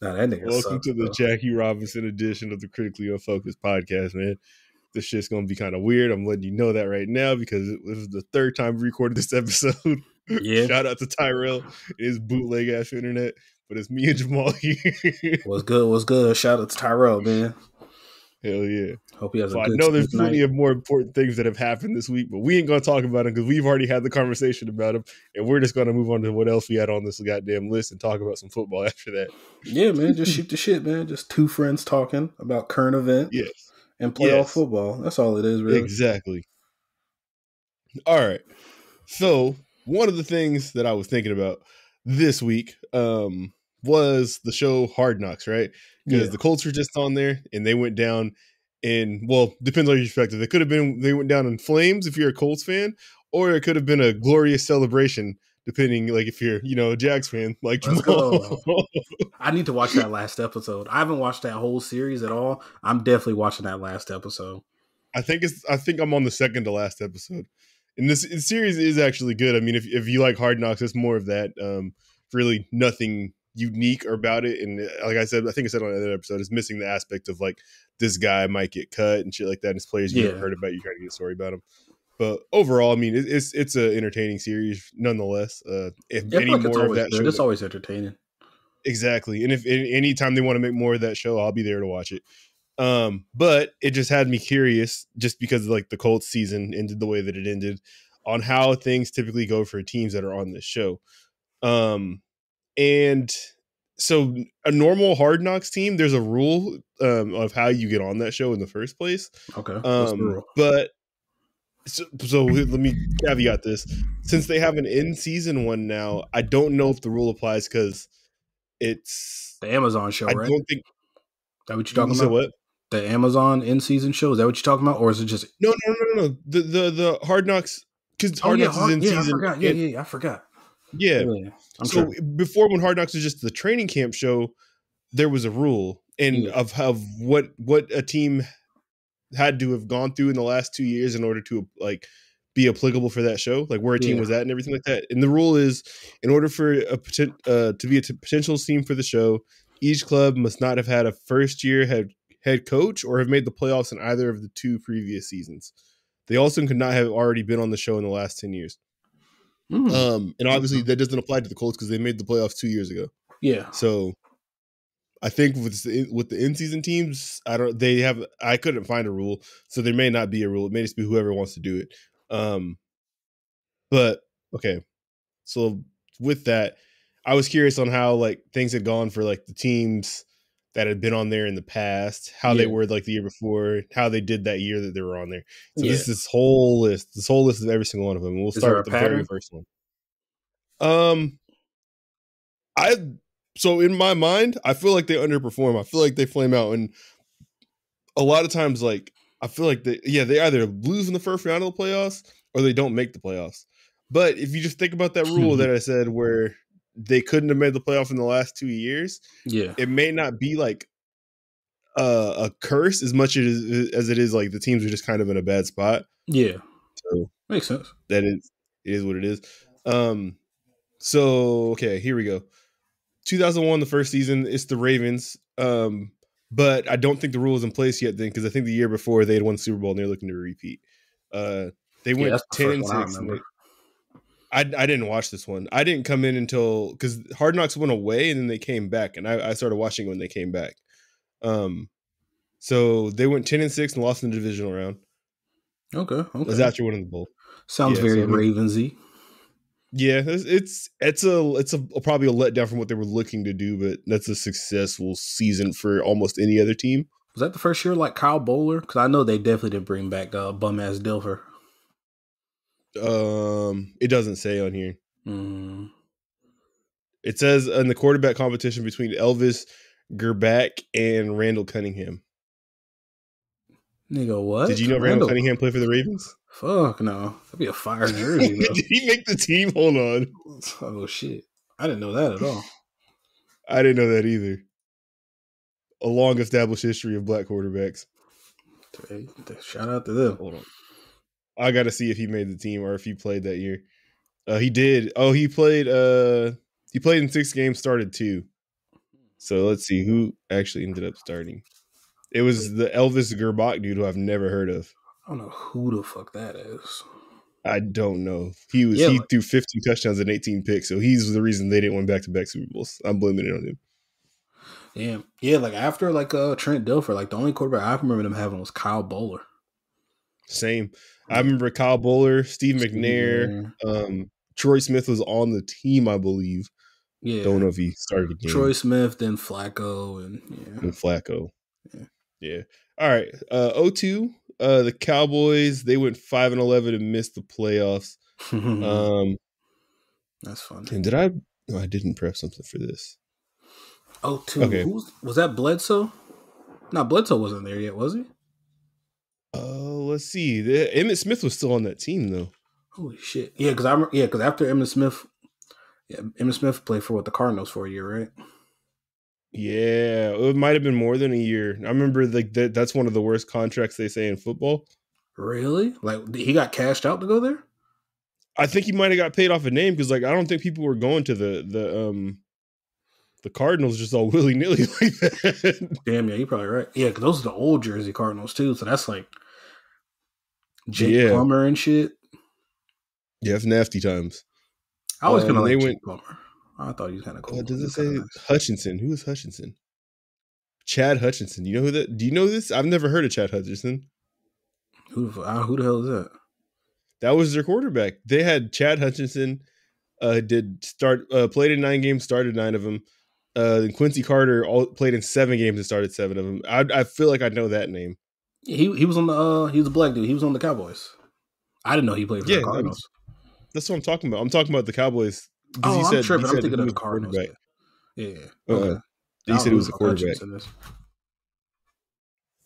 Nah, that nigga Welcome sucks, to the bro. Jackie Robinson edition of the Critically Unfocused podcast, man. This shit's gonna be kind of weird. I'm letting you know that right now because it was the third time we recorded this episode. Yeah. Shout out to Tyrell and his bootleg ass internet. But it's me and Jamal here. What's good? What's good? Shout out to Tyrell, man. Hell yeah. Hope he has So a I good know there's sleep plenty night. of more important things that have happened this week, but we ain't gonna talk about them because we've already had the conversation about them, and we're just gonna move on to what else we had on this goddamn list and talk about some football after that. Yeah, man. Just shoot the shit, man. Just two friends talking about current events Yes. and playoff Yes. football. That's all it is, really. Exactly. All right. So one of the things that I was thinking about this week was the show Hard Knocks, right? Because the Colts were just on there and they went down in, well, depends on your perspective. They could have been, they went down in flames if you're a Colts fan, or it could have been a glorious celebration, depending, like if you're, you know, a Jags fan, like Let's Jamal. go. I need to watch that last episode. I haven't watched that whole series at all. I'm definitely watching that last episode. I think I'm on the second to last episode. And this series is actually good. I mean, if you like Hard Knocks, it's more of that. Really nothing unique about it. And like I said, I think I said on another episode, it's missing the aspect of like this guy might get cut and shit like that. And it's players you never heard about. You try to get a story about him. But overall, I mean, it's an entertaining series nonetheless. If any more of that show, it's always entertaining. Exactly. And if anytime they want to make more of that show, I'll be there to watch it. But it just had me curious, just because like the Colts season ended the way that it ended, on how things typically go for teams that are on this show. And so a normal Hard Knocks team, there's a rule of how you get on that show in the first place. Okay. But so let me caveat this. Since they have an in-season one now, I don't know if the rule applies because it's the Amazon show, right? I don't think. Is that what you're talking about? What? The Amazon in-season show? Is that what you're talking about? Or is it just... No. The Hard Knocks, because Hard Knocks is in season. I forgot. Yeah. So before, when Hard Knocks was just the training camp show, there was a rule of what a team had to have gone through in the last 2 years in order to like be applicable for that show, like where a team was at and everything like that. And the rule is, in order for to be a potential team for the show, each club must not have had a first-year head coach or have made the playoffs in either of the 2 previous seasons. They also could not have already been on the show in the last 10 years. And obviously that doesn't apply to the Colts because they made the playoffs 2 years ago. Yeah. So I think with the in-season teams, I couldn't find a rule, so there may not be a rule. It may just be whoever wants to do it. But okay. So with that, I was curious on how like things had gone for like the teams that had been on there in the past, how they were like the year before, how they did that year that they were on there. So this whole list of every single one of them. And we'll start with the very first one. So in my mind, I feel like they underperform. I feel like they flame out, and a lot of times, like I feel like they either lose in the first round of the playoffs or they don't make the playoffs. But if you just think about that rule that I said, where they couldn't have made the playoff in the last 2 years, it may not be like a curse as much as it is like the teams are just kind of in a bad spot. Yeah, so makes sense. That is what it is. So okay, here we go. 2001, the first season, it's the Ravens. But I don't think the rule is in place yet then, because I think the year before they had won the Super Bowl and they're looking to repeat. They went 10-6. I didn't watch this one. I didn't come in until, because Hard Knocks went away and then they came back, and I started watching when they came back. So they went 10-6 and lost in the divisional round. Okay. It was after winning the bowl. Sounds very Ravensy. Yeah, it's probably a letdown from what they were looking to do, but that's a successful season for almost any other team. Was that the first year like Kyle Bowler? Because I know they definitely didn't bring back bum ass Dilfer. It doesn't say on here. It says in the quarterback competition between Elvis Gerbach and Randall Cunningham. Nigga, what? Did you know Randall Cunningham played for the Ravens? Fuck no. That'd be a fire jersey, bro. Did he make the team? Hold on. Oh shit. I didn't know that at all. I didn't know that either. A long established history of black quarterbacks. Hey, shout out to them. Hold on. I gotta see if he made the team or if he played that year. He did. Oh, he played in 6 games, started 2. So let's see who actually ended up starting. It was the Elvis Gerbach dude who I've never heard of. I don't know who the fuck that is. I don't know. He threw 15 touchdowns and 18 picks, so he's the reason they didn't win back-to-back Super Bowls. I'm blaming it on him. Damn. Yeah, like after Trent Dilfer, like the only quarterback I remember them having was Kyle Bowler. Same. I remember Kyle Bowler, Steve McNair, Troy Smith was on the team, I believe. Yeah. Don't know if he started the game. Troy Smith, then Flacco, and Flacco. Yeah. All right. 0-2. The Cowboys, they went 5-11 and missed the playoffs. That's funny. And did I? No, I didn't prep something for this. 0-2. Okay. Was that Bledsoe? No, Bledsoe wasn't there yet, was he? Let's see. Emmitt Smith was still on that team though. Holy shit! Yeah, because after Emmitt Smith played for the Cardinals for a year, right? Yeah, it might have been more than a year. I remember that's one of the worst contracts they say in football. Really? Like he got cashed out to go there? I think he might have got paid off a name because I don't think people were going to the Cardinals just all willy nilly like that. Damn, yeah, you're probably right. Yeah, because those are the old Jersey Cardinals too. So that's like Jake Plummer and shit. Yeah, it's nasty times. I always kind of like Jake Plummer. I thought he was kind of cool. Does it say nice. Hutchinson? Who is Hutchinson? Chad Hutchinson. You know who that? Do you know this? I've never heard of Chad Hutchinson. Who the hell is that? That was their quarterback. They had Chad Hutchinson. Played in 9 games, started 9 of them. And Quincy Carter played in 7 games and started 7 of them. I feel like I know that name. He was on the he was a black dude. He was on the Cowboys. I didn't know he played for the Cardinals. That's what I'm talking about. I'm talking about the Cowboys. Oh, I'm tripping. I'm thinking of the Cardinals. Yeah. Okay. He said he was a quarterback.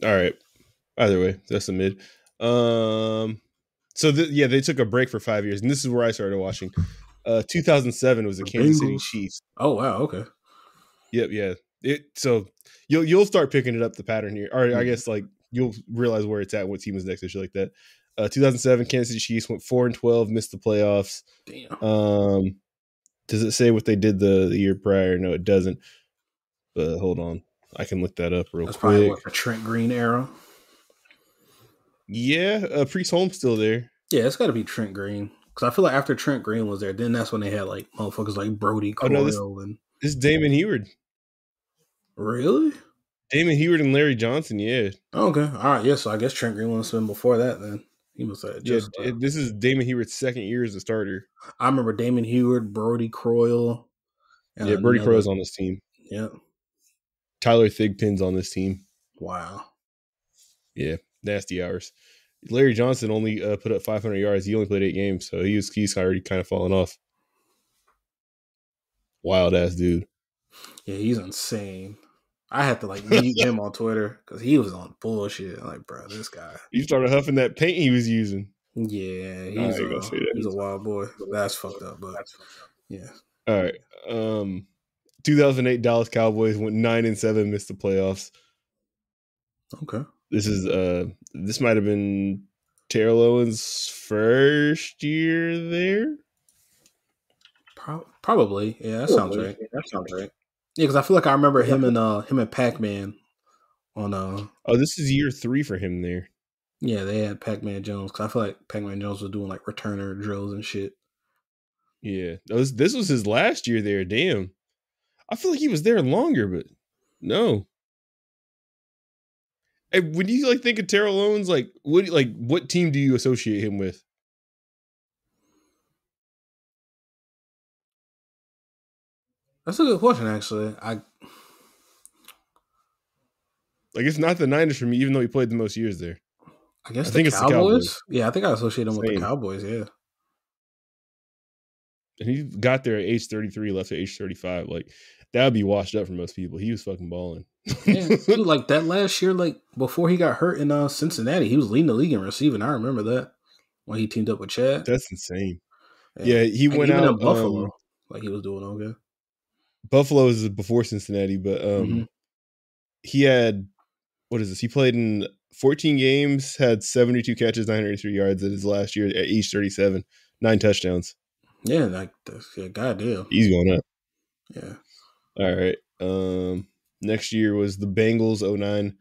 All right. Either way, that's a mid. So they took a break for 5 years, and this is where I started watching. 2007 was the Kansas City Chiefs. Oh wow, okay. Yep, yeah. So you'll start picking it up the pattern here, or I guess like you'll realize where it's at, what team is next, and shit like that. 2007 Kansas City Chiefs went 4-12, missed the playoffs. Damn. Does it say what they did the year prior? No, it doesn't. But hold on, I can look that up real quick. That's probably what, the Trent Green era. Yeah, Priest Holmes still there. Yeah, it's got to be Trent Green. Because I feel like after Trent Green was there, then that's when they had like motherfuckers like Brody Croyle and this is Damon Heward. Really? Damon Heward and Larry Johnson, yeah. Okay, all right, yeah. So I guess Trent Green must have been before that. Then he must have just. Yeah, this is Damon Heward's second year as a starter. I remember Damon Heward, Brody Croyle. Yeah, Brody Croyle's on this team. Yeah. Tyler Thigpen's on this team. Wow. Yeah, nasty hours. Larry Johnson only put up 500 yards. He only played 8 games, so he's already kind of fallen off. Wild ass dude. Yeah, he's insane. I had to like mute him on Twitter because he was on bullshit. I'm like, bro, this guy. You started huffing that paint he was using. Yeah, he's a wild boy. That's fucked up, but yeah. All right. 2008 Dallas Cowboys went 9-7, missed the playoffs. Okay. This might have been Terrell Owens' first year there. Probably, yeah, that sounds right. Yeah, because I feel like I remember him and Pac-Man on. Oh, this is year 3 for him there. Yeah, they had Pac-Man Jones because I feel like Pac-Man Jones was doing like returner drills and shit. Yeah, this was his last year there. Damn, I feel like he was there longer, but no. Hey, when you like think of Terrell Owens, what team do you associate him with? That's a good question, actually. It's not the Niners for me, even though he played the most years there. I think it's the Cowboys. Yeah, I think I associate him with the Cowboys. Yeah, and he got there at age 33, left at age 35. Like that would be washed up for most people. He was fucking balling. Yeah, dude, like that last year, like before he got hurt in Cincinnati, he was leading the league in receiving. I remember that when he teamed up with Chad. That's insane. Yeah, he went out in Buffalo. Like he was doing okay. Buffalo is before Cincinnati, but he had he played in 14 games, had 72 catches, 903 yards in his last year at age 37, 9 touchdowns. Yeah, like goddamn. He's going up. Yeah. All right. Next year was the Bengals 09,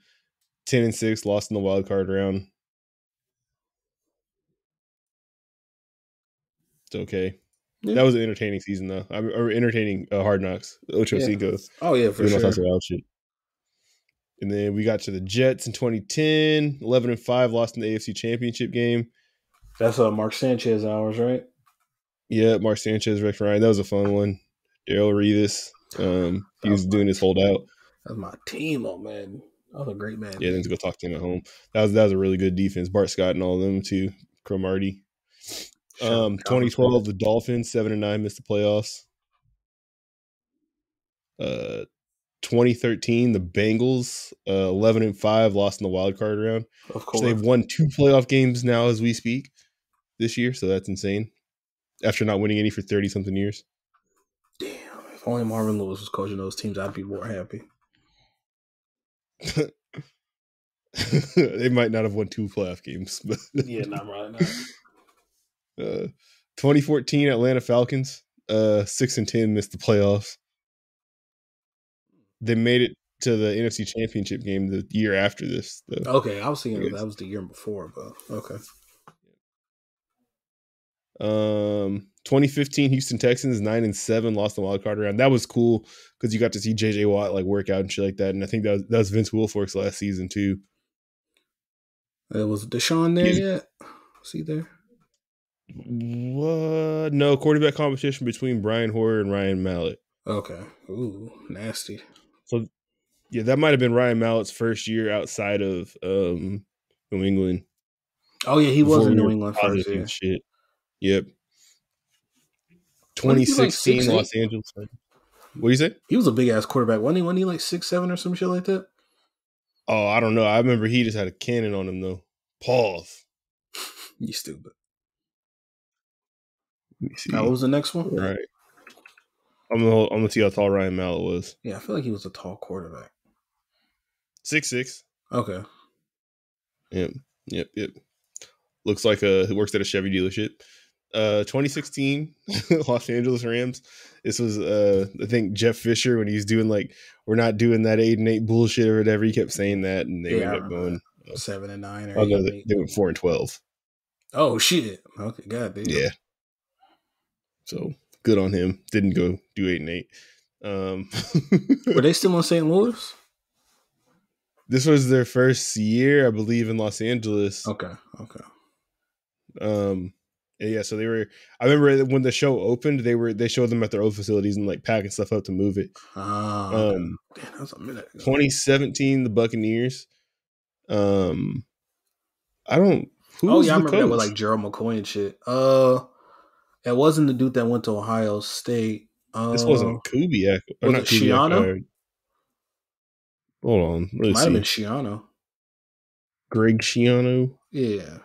10-6, lost in the wild card round. It's okay. Yeah. That was an entertaining season, though. Or entertaining Hard Knocks. Ocho Cinco. Oh, yeah, for sure. Some wild shit. And then we got to the Jets in 2010, 11-5, lost in the AFC Championship game. That's Mark Sanchez hours, right? Yeah, Mark Sanchez, Rex Ryan. That was a fun one. Darrell Revis. He was doing his holdout. That was my team, man. That was a great man. Yeah, then to go talk to him at home. That was a really good defense. Bart Scott and all of them too. Cromartie. 2012, the Dolphins 7-9 missed the playoffs. 2013, the Bengals 11-5 lost in the wild card round. Of course, so they've won 2 playoff games now as we speak this year. So that's insane. After not winning any for 30-something years. Damn! If only Marvin Lewis was coaching those teams, I'd be more happy. They might not have won 2 playoff games, but yeah, not right now. 2014 Atlanta Falcons 6-10 missed the playoffs. They made it to the NFC Championship game the year after this, though. Okay, I was thinking that was the year before, but okay. 2015 Houston Texans 9-7 lost the wild card round. That was cool because you got to see JJ Watt like work out and shit like that, and I think that was Vince Wilfork's last season too. Was Deshaun there yet? Was he there? What? No, quarterback competition between Brian Hoyer and Ryan Mallett. Okay. Ooh, nasty. So, yeah, that might have been Ryan Mallett's first year outside of New England. Oh yeah, he was in New England first. Yeah. Shit. Yep. 2016 like Los Angeles. What do you say? He was a big ass quarterback. Wasn't he like 6'7" or some shit like that? Oh, I don't know. I remember he just had a cannon on him though. Pause. You stupid. Let me see. What was the next one? All right. I'm gonna see how tall Ryan Mallett was. Yeah, I feel like he was a tall quarterback. 6'6". Okay. Yep. Looks like he works at a Chevy dealership. 2016 Los Angeles Rams. This was I think Jeff Fisher when he's doing like we're not doing that 8-8 bullshit or whatever. He kept saying that, and they ended up going 7-9 or 8-8. They went 4-12. Oh shit! Okay, goddamn. Yeah. So good on him. Didn't go do 8-8. Were they still in St. Louis? This was their first year, I believe, in Los Angeles. Okay. Yeah, so they were. I remember when the show opened, they showed them at their old facilities and like packing stuff up to move it. Okay. Damn, that was a minute ago. 2017, the Buccaneers. I don't. I remember that with like Gerald McCoy and shit. It wasn't the dude that went to Ohio State. This wasn't Kubiak. Was it Schiano? Hold on. It might have been Schiano. Greg Schiano. Yeah.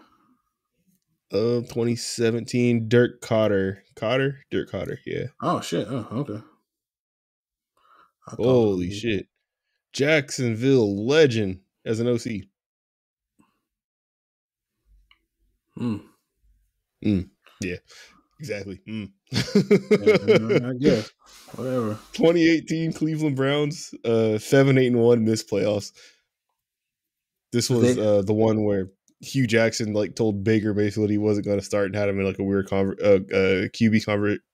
2017, Dirk Cotter. Dirk Cotter, yeah. Oh, shit. Oh, okay. Holy shit. Jacksonville legend as an OC. Yeah, exactly. I guess. Whatever. 2018 Cleveland Browns, 7-8-1 missed playoffs. This was the one where Hugh Jackson like told Baker basically he wasn't going to start and had him in like a weird QB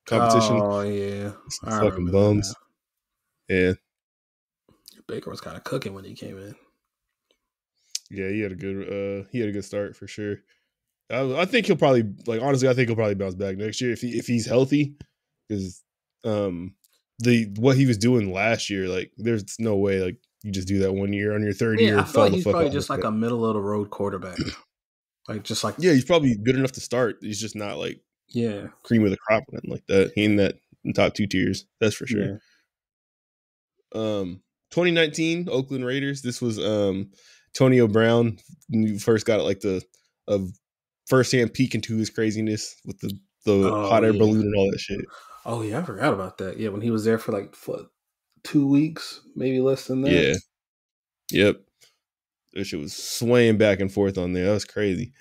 competition. Oh yeah, fucking bums. Yeah, Baker was kind of cooking when he came in. Yeah, he had a good start for sure. I think he'll probably honestly I think he'll probably bounce back next year if he's healthy because what he was doing last year like there's no way like you just do that 1 year on your third year. I feel like he's probably just like a middle of the road quarterback. He's probably good enough to start. He's just not like cream of the crop or nothing like that. He in that top 2 tiers, that's for sure. Yeah. 2019 Oakland Raiders. This was Antonio Brown. When first got like the first-hand peek into his craziness with the hot air balloon and all that shit. Oh yeah, I forgot about that. Yeah, when he was there for like 2 weeks, maybe less than that. Yeah. Yep. That shit was swaying back and forth on there. That was crazy.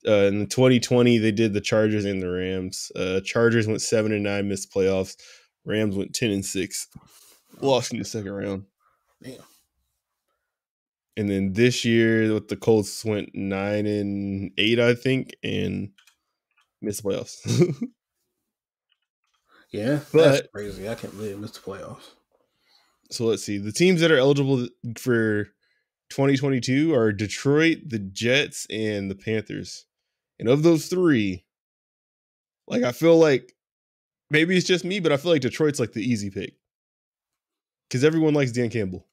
In 2020, they did the Chargers and the Rams. Chargers went 7-9, missed playoffs. Rams went 10-6, lost in the second round. Damn. And then this year with the Colts went 9-8, I think, and missed the playoffs. Yeah, that's But crazy. I can't believe it missed the playoffs. so let's see. The teams that are eligible for 2022 are Detroit, the Jets, and the Panthers. And of those three, like I feel like maybe it's just me, but I feel like Detroit's like the easy pick. Because everyone likes Dan Campbell.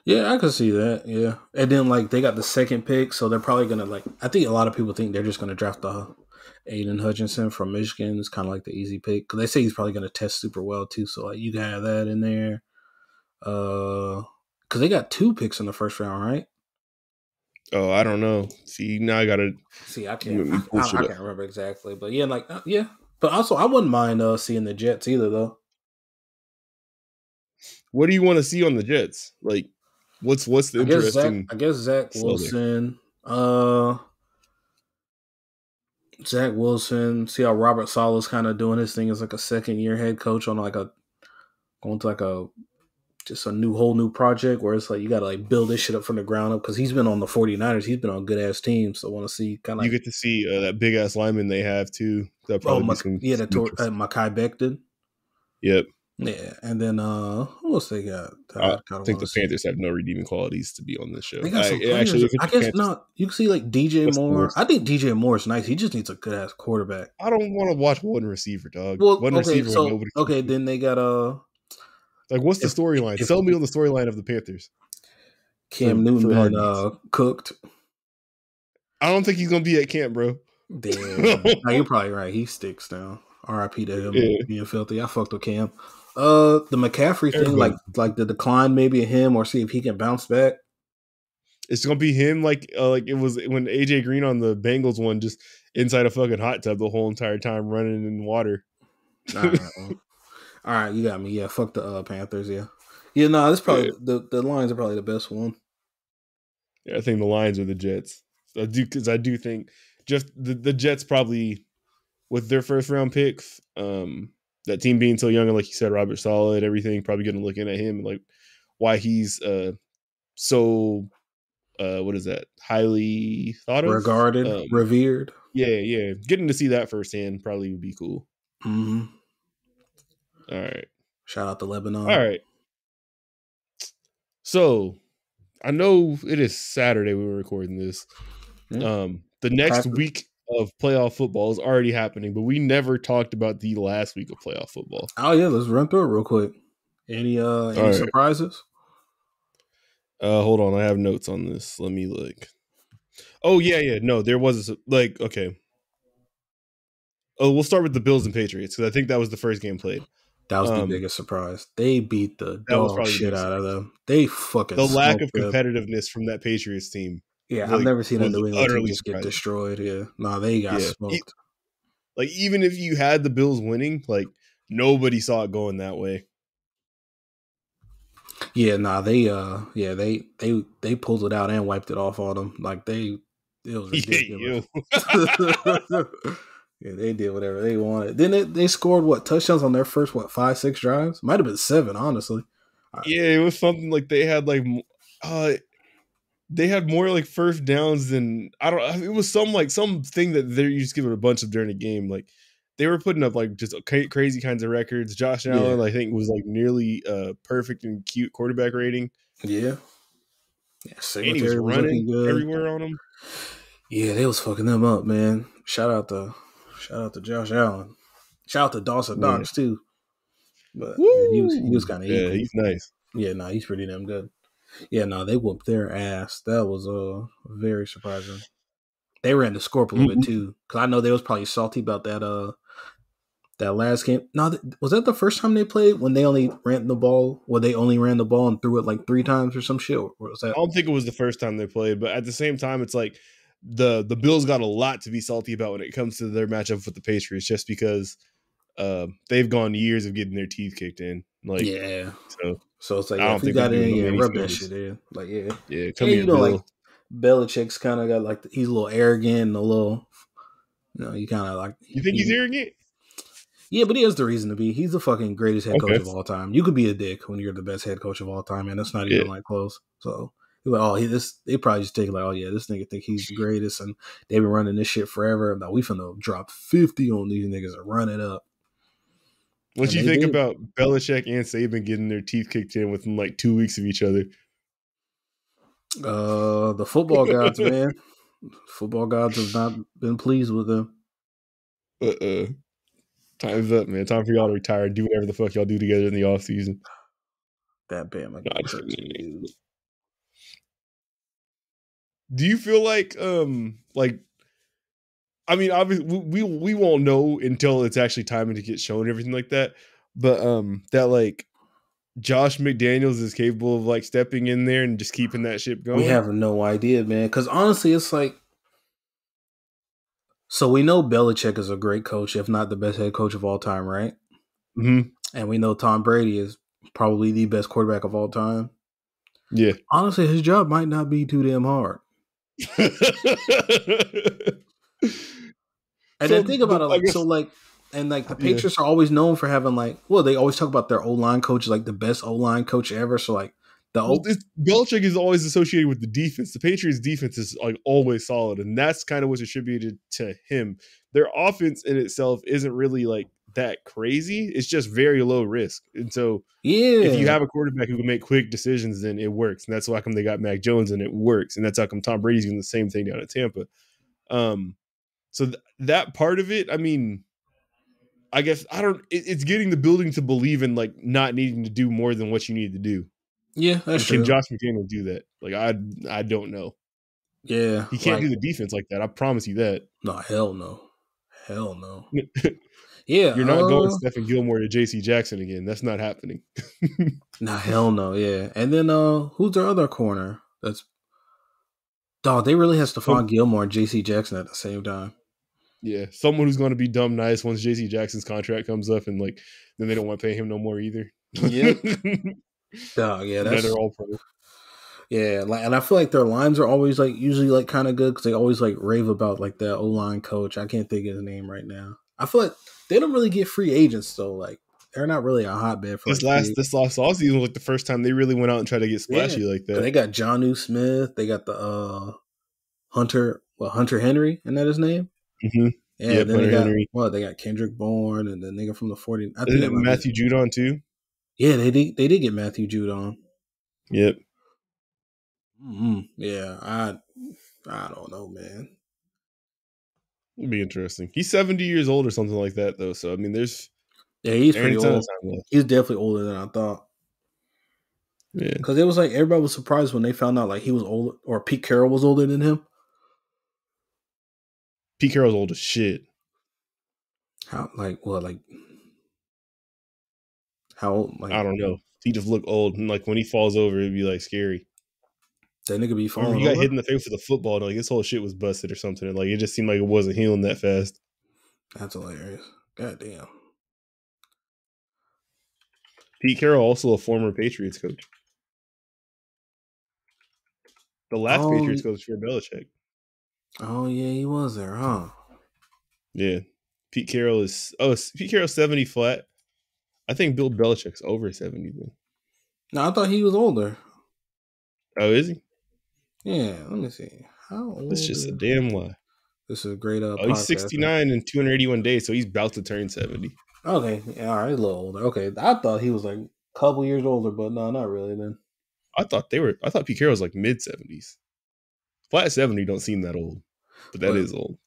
Yeah, I can see that. Yeah. And then like they got the second pick, so they're probably gonna like I think a lot of people think they're just gonna draft Aiden Hutchinson from Michigan. It's kind of like the easy pick. Because they say he's probably gonna test super well too. So like you can have that in there. Because they got 2 picks in the first round, right? Oh, I don't know. See, now I gotta see. I can't remember exactly, but yeah, like yeah. But also, I wouldn't mind seeing the Jets either, though. What do you want to see on the Jets? Like, what's the interesting? I guess Zach Wilson. Zach Wilson. See how Robert Saleh's kind of doing his thing as like a second-year head coach on like going to like just a whole new project where it's like you got to like build this shit up from the ground up because he's been on the 49ers. He's been on good ass teams. So I want to see kind of you get to see that big ass lineman they have too. That'll probably be some. Yeah, Mekhi Becton. Yep. Yeah, and then who else they got? I think the Panthers have no redeeming qualities to be on this show. They got some players. I guess not. You can see like DJ Moore. I think DJ Moore is nice. He just needs a good ass quarterback. I don't want to watch one receiver, dog. Well, one receiver. Okay, then they got like what's the storyline? Sell me on the storyline of the Panthers. Cam Newton been cooked. I don't think he's gonna be at camp, bro. Damn, no, you're probably right. He sticks down. R.I.P. to him being filthy. I fucked with Cam. The McCaffrey thing, like the decline maybe of him, or see if he can bounce back. It's gonna be him, like it was when AJ Green on the Bengals one, just inside a fucking hot tub the whole entire time, running in water. All right, you got me. Yeah, fuck the Panthers. Yeah, no, that's probably the Lions are probably the best one. Yeah, I think the Lions are the Jets. I do think just the Jets probably with their first round picks. That team being so young and like you said, Robert Saleh and everything, probably going to looking at him and like why he's so what is that? Highly thought of, regarded, revered. Yeah. Getting to see that firsthand probably would be cool. Mm-hmm. All right. Shout out to Lebanon. All right. So I know it is Saturday when we're recording this. Yeah. The next week of playoff football is already happening, but we never talked about the last week of playoff football. Oh yeah, let's run through it real quick. Any surprises? Hold on, I have notes on this. Let me look. Oh yeah. No, there was okay. Oh, we'll start with the Bills and Patriots because I think that was the first game played. That was the biggest surprise. They beat the dog shit out of them. They fucking the lack of competitiveness from that Patriots team. Yeah, I've never seen a New England team just get destroyed. Yeah, no, they got smoked. Like even if you had the Bills winning, like nobody saw it going that way. Yeah, they pulled it out and wiped it off on them. Like it was ridiculous. Yeah, they did whatever they wanted. Then they scored touchdowns on their first 5-6 drives? Might have been 7, honestly. Yeah, it was something like they had they had more like first downs than it was something that you just give it a bunch of during the game. Like they were putting up like just crazy kinds of records. Josh Allen, I think, was like nearly perfect and cute quarterback rating. Yeah. And he was running everywhere on them. Yeah, they was fucking them up, man. Shout out to Josh Allen. Shout out to Dawson Knox too. But he was kind of equal. Yeah, he's nice. Yeah, no, he's pretty damn good. Yeah, no, they whooped their ass. That was very surprising. They ran the score up a little bit too, because I know they was probably salty about that last game. No, was that the first time they played when they only ran the ball? Or they only ran the ball and threw it like 3 times or some shit? Or was that? I don't think it was the first time they played, but at the same time, it's like the Bills got a lot to be salty about when it comes to their matchup with the Patriots, just because they've gone years of getting their teeth kicked in. Like, yeah, so it's like if you got in and rub that shit in, like come here, Bill. Like Belichick's kind of got like he's a little arrogant and a little, you kind of like. You think he's arrogant? Yeah, but he has the reason to be. He's the fucking greatest head coach Okay. of all time. You could be a dick when you're the best head coach of all time, and that's not Yeah. even like close. So you're like, oh, they probably just take like, oh yeah, this nigga think he's the greatest, and they've been running this shit forever. Now we finna drop 50 on these niggas and run it up. Once And you they think did. about Belichick and Saban getting their teeth kicked in within like 2 weeks of each other. The football gods, man. Football gods have not been pleased with them. Time's up, man. Time for y'all to retire and do whatever the fuck y'all do together in the off season. That Bama No, game hurts me, dude. Do you feel like I mean, obviously we won't know until it's actually time to get shown and everything like that. But that like Josh McDaniels is capable of like stepping in there and just keeping that ship going. We have no idea, man. Because honestly, it's like, so we know Belichick is a great coach, if not the best head coach of all time, right? Mm-hmm. And we know Tom Brady is probably the best quarterback of all time. Yeah. Honestly, his job might not be too damn hard. And then think about it, like, so like, and like the Patriots are always known for having like, well, they always talk about their O-line coach, like the best O-line coach ever. So like Belichick is always associated with the defense. The Patriots defense is like always solid, and that's kind of what's attributed to him. Their offense in itself isn't really like that crazy. It's just very low risk. And so if you have a quarterback who can make quick decisions, then it works. And that's why come they got Mac Jones and it works. And that's how come Tom Brady's doing the same thing down at Tampa. So that part of it, I mean, I guess it's getting the building to believe in like not needing to do more than what you need to do. Yeah, that's true. Can Josh McDaniels do that? Like I don't know. Yeah. He can't do the defense like that. I promise you that. No, hell no. Hell no. Yeah. You're not going Stephen Gilmore to JC Jackson again. That's not happening. Nah, hell no, yeah. And then who's their other corner? That's dog, they really have Stephon Gilmore and JC Jackson at the same time. Yeah. Someone who's gonna be dumb nice once JC Jackson's contract comes up and like then they don't want to pay him no more either. Yep. Dog, yeah, they're all pro. Yeah, like, and I feel like their lines are always like usually like kind of good because they always like rave about like that O-line coach. I can't think of his name right now. I feel like they don't really get free agents though. Like they're not really a hotbed for this last offseason was like the first time they really went out and tried to get splashy like that. They got Jonnu Smith. They got the Hunter Henry, isn't that his name? Mm-hmm. Yeah, then they got Henry. They got Kendrick Bourne and the nigga from the 40. I think Matthew Judon too. Yeah, they did get Matthew Judon. Yep. Mm-hmm. Yeah, I don't know, man. It'd be interesting. He's 70 years old or something like that, though. So I mean, he's pretty old. He's definitely older than I thought. Yeah, because it was like everybody was surprised when they found out like he was older or Pete Carroll was older than him. Pete Carroll's old as shit. How old? Like, I don't know. He just looked old, and like when he falls over, it'd be like scary. That nigga be falling. He got hit in the face with a football, and like his whole shit was busted or something. And like it just seemed like it wasn't healing that fast. That's hilarious. God damn. Pete Carroll, also a former Patriots coach. The last Patriots coach for Belichick. Oh yeah, he was there, huh? Yeah. Pete Carroll's 70 flat. I think Bill Belichick's over 70 then. No, I thought he was older. Oh, is he? Yeah, let me see. How old? That's just a damn lie. This is a great he's 69 in 281 days, so he's about to turn 70. Okay, yeah, all right, he's a little older. Okay, I thought he was like a couple years older, but no, not really then. I thought Pete Carroll was like mid 70s. Flat 70 don't seem that old, but that is old.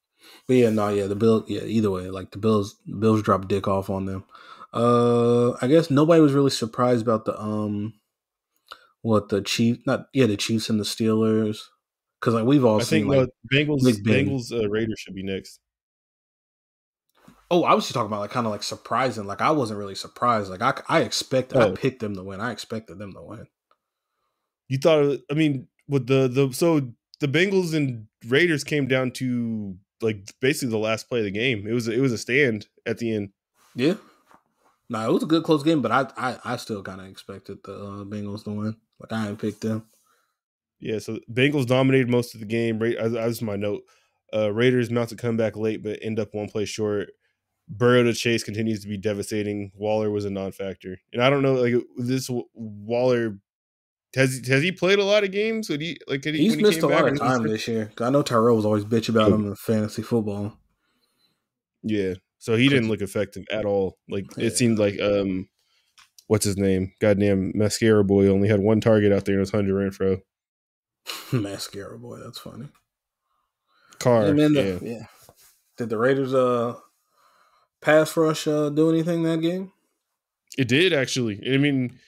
But yeah, no, yeah, the Bills, yeah, either way, like the Bills dropped dick off on them. I guess nobody was really surprised about the the Chiefs and the Steelers, because like we've all seen like Bengals Raiders should be next. Oh, I was just talking about like kind of like surprising. Like I wasn't really surprised. Like I picked them to win. I expected them to win. You thought? I mean, with the Bengals and Raiders came down to like basically the last play of the game. It was a stand at the end. Yeah. No, it was a good close game, but I still kind of expected the Bengals to win. Like I hadn't picked them. Yeah, so Bengals dominated most of the game. As my note, Raiders mount to come back late, but end up one play short. Burrow to Chase continues to be devastating. Waller was a non-factor, and I don't know, like this Waller has he played a lot of games? He's When he missed came a lot back? of time this year. I know Tyrell was always bitch about him in fantasy football. Yeah, so he didn't look effective at all. Like it seemed like what's his name? Goddamn Mascara Boy only had one target out there, and it was Hunter Renfro. Mascara Boy, that's funny. Carr, yeah, man. Yeah. Did the Raiders pass rush do anything that game? It did, actually. I mean,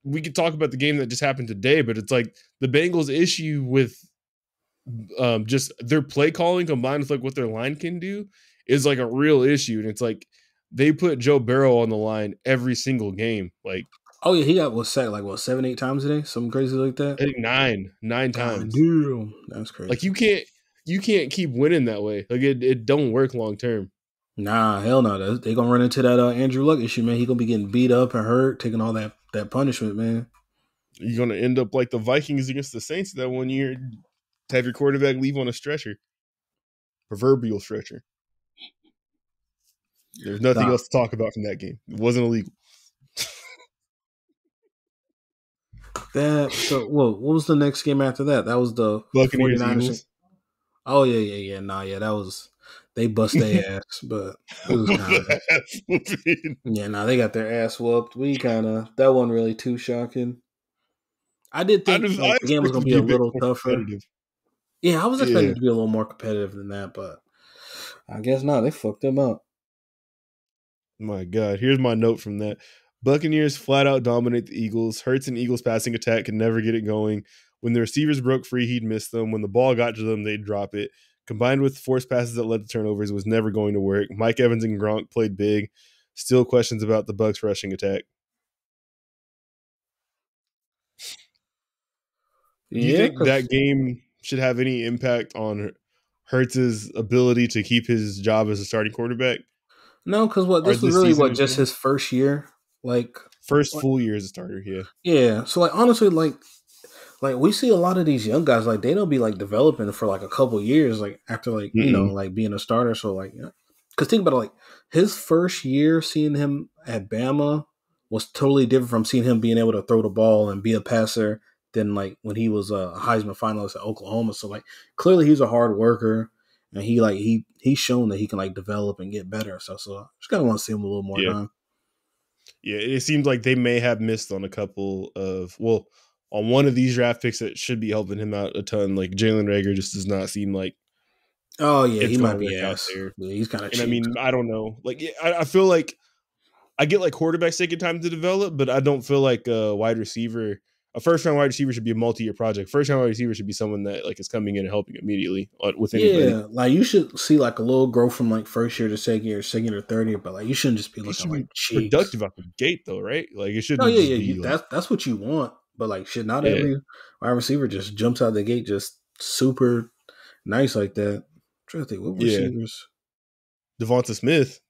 we could talk about the game that just happened today, but it's like the Bengals' issue with just their play calling combined with like what their line can do is like a real issue. And it's like they put Joe Burrow on the line every single game. Like, oh yeah, he got sacked like 7-8 times today, something crazy like that. I think nine times. Damn, that's crazy. Like you can't keep winning that way. Like it don't work long term. Nah, hell no. They gonna run into that Andrew Luck issue, man. He gonna be getting beat up and hurt, taking all that punishment, man. You're gonna end up like the Vikings against the Saints that one year, to have your quarterback leave on a stretcher, proverbial stretcher. There's nothing else to talk about from that game. It wasn't illegal. So what was the next game after that? That was the Buccaneers 49ers. Eagles. Oh yeah. That was, they bust their ass, but it was kind of they got their ass whooped. That wasn't really too shocking. I did think the game was gonna be a little tougher. Yeah, I was expecting it to be a little more competitive than that, but I guess not. They fucked them up. My God, here's my note from that. Buccaneers flat out dominate the Eagles. Hurts and Eagles passing attack could never get it going. When the receivers broke free, he'd miss them. When the ball got to them, they'd drop it. Combined with forced passes that led to turnovers, it was never going to work. Mike Evans and Gronk played big. Still questions about the Bucs rushing attack. Do you think that game should have any impact on Hurts' ability to keep his job as a starting quarterback? No, because this was really just his first year, first full year as a starter. Yeah. So honestly, we see a lot of these young guys, they don't be developing for a couple years, after being a starter. So because think about it, his first year, seeing him at Bama was totally different from seeing him being able to throw the ball and be a passer than when he was a Heisman finalist at Oklahoma. So clearly he's a hard worker. And he's shown that he can develop and get better. So I just kind of want to see him a little more time. Yeah, it seems like they may have missed on a couple of on one of these draft picks that should be helping him out a ton. Like Jalen Reagor just does not seem like. Oh yeah, he might be ass. Yeah, he's kind of. And I mean, I don't know. I feel like I get quarterbacks taking time to develop, but I don't feel like a wide receiver. A first-round wide receiver should be a multi-year project. First-round wide receiver should be someone that is coming in and helping immediately with anybody. Yeah, you should see a little growth from first year to second year to third year, but you shouldn't just be looking productive out the gate though, right? It shouldn't. Oh yeah. That's what you want, but not every wide receiver just jumps out the gate just super nice like that. I'm trying to think what receivers. Devonta Smith.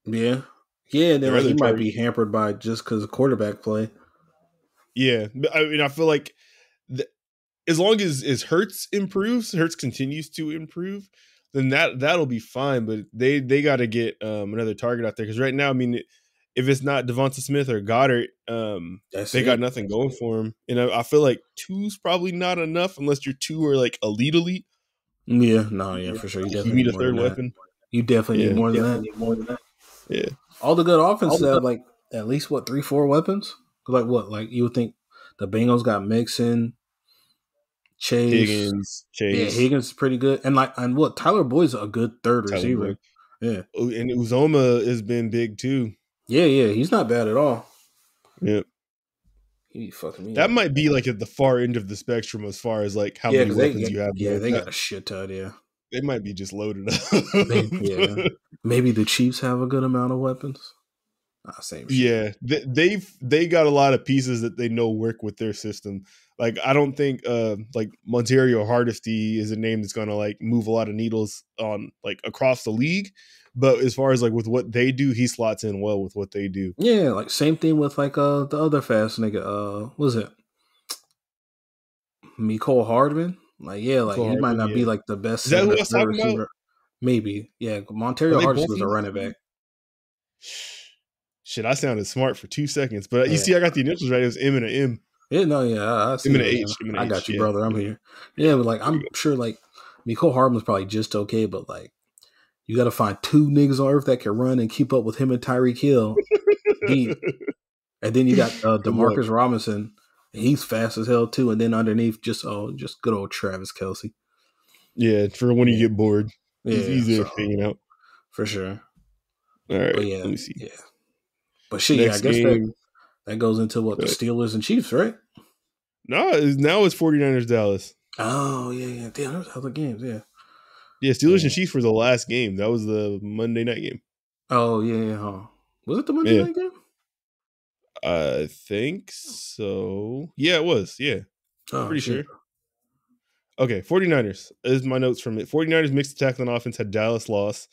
Yeah. Then he might be hampered by just because of quarterback play. Yeah, I mean, I feel like as long as Hurts improves, Hurts continues to improve, then that'll be fine. But they got to get another target out there because right now, I mean, if it's not Devonta Smith or Goddard, they got nothing going for him. And I feel like two's probably not enough unless your two are elite. Yeah, for sure. You definitely need a third weapon. You definitely need more than that. Yeah, all the good offenses have at least 3-4 weapons. You would think the Bengals got Mixon, Chase. Yeah, Higgins is pretty good. And Tyler Boyd's a good third receiver. Boyd. Yeah. And Uzoma has been big too. Yeah, he's not bad at all. Yeah. He fucking me. That might be at the far end of the spectrum as far as how many weapons you have. Yeah, they got a shit ton, yeah. They might be just loaded up. Maybe the Chiefs have a good amount of weapons. Same shit. Yeah, they got a lot of pieces that they know work with their system. I don't think Montario Hardesty is a name that's gonna move a lot of needles on across the league. But as far as with what they do, he slots in well with what they do. Yeah, same thing with the other fast nigga. What was it? Mecole Hardman. He might not be the best. Is that who I was talking about? Maybe. Yeah, Are Montario they Hardesty both was a running Houston? back. Shit, I sounded smart for 2 seconds, but you Yeah. see, I got the initials right. It was M and an M. Yeah, no, yeah, I M see and an it. H. Yeah. M and I an got H. you, Yeah. brother. I'm Yeah. here. Yeah, but like There you I'm go. sure like Mecole Hardman's probably just okay, but like you got to find two niggas on earth that can run and keep up with him and Tyreek Hill. He and then you got Good luck. Demarcus Robinson. He's fast as hell too. And then underneath, just good old Travis Kelce. Yeah, for when you Yeah, get bored, yeah. he's there So hanging out. for sure. All But right, yeah, let me see. yeah. But shit, yeah. I Next guess that game. that goes into what the Steelers and Chiefs, right? No, now it's 49ers Dallas. Oh yeah, yeah. Damn, those other games, yeah. Yeah, Steelers and Yeah. Chiefs were the last game. That was the Monday night game. Oh yeah, yeah. Huh. Was it the Monday Yeah, night game? I think so. Yeah, it was. Yeah, Oh pretty shit. sure. Okay, 49ers. This is my notes from it. 49ers mixed attack on offense had Dallas loss.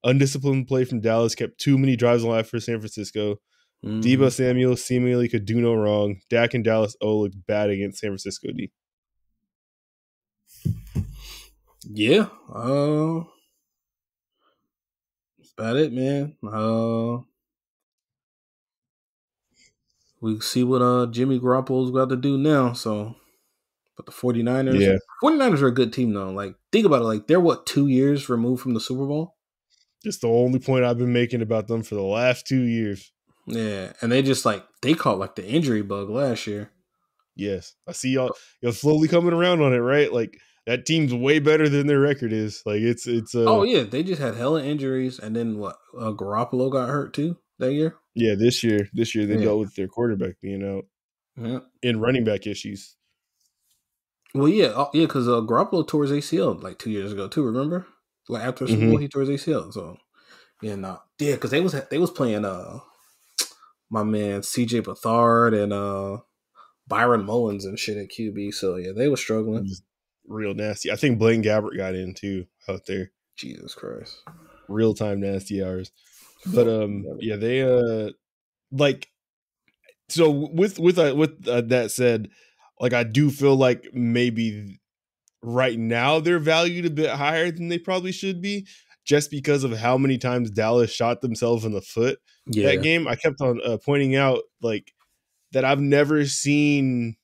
Undisciplined play from Dallas kept too many drives alive for San Francisco. Mm-hmm. Debo Samuel seemingly could do no wrong. Dak and Dallas looked bad against San Francisco D. Yeah. That's about it, man. We see what Jimmy Garoppolo's got to do now. So, but the 49ers, Yeah, 49ers are a good team though. Like, think about it. Like, they're what, 2 years removed from the Super Bowl? just the only point I've been making about them for the last 2 years. Yeah, and they just like they caught like the injury bug last year. Yes, I see y'all. You're slowly coming around on it, right? Like that team's way better than their record is. Like it's. Oh yeah, they just had hella injuries, and then what? Garoppolo got hurt too that year. Yeah, this year they Yeah, dealt with their quarterback being out yeah. and running back issues. Well, yeah, yeah, because Garoppolo tore his ACL like 2 years ago too. Remember, like after the Super Bowl, Mm-hmm. he tore his ACL. So yeah, no, yeah, because they was playing my man CJ Beathard and Byron Mullins and shit at QB. So yeah, they were struggling. Real nasty. I think Blaine Gabbert got in too out there. Jesus Christ, Real time nasty hours. But yeah, they like so with that said, like I do feel like maybe right now they're valued a bit higher than they probably should be, just because of how many times Dallas shot themselves in the foot that yeah, game. I kept on pointing out like that I've never seen.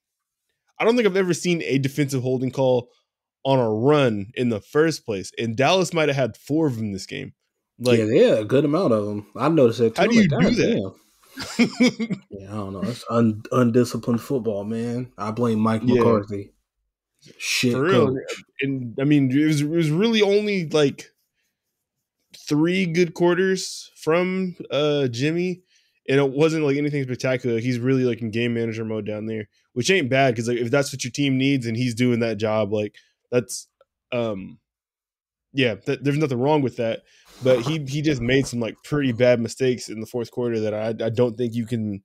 I don't think I've ever seen a defensive holding call on a run in the first place, and Dallas might have had 4 of them this game. yeah, Like, yeah, a good amount of them. I noticed that too. how I'm do like, you do God that? damn. Yeah, I don't know. It's undisciplined football, man. I blame Mike Yeah, McCarthy. Shit for real. coach. And I mean, it was really only like 3 good quarters from Jimmy, and it wasn't like anything spectacular. He's really like in game manager mode down there, which ain't bad because like if that's what your team needs and he's doing that job, like that's yeah, there's nothing wrong with that. But he just made some like pretty bad mistakes in the fourth quarter that I don't think you can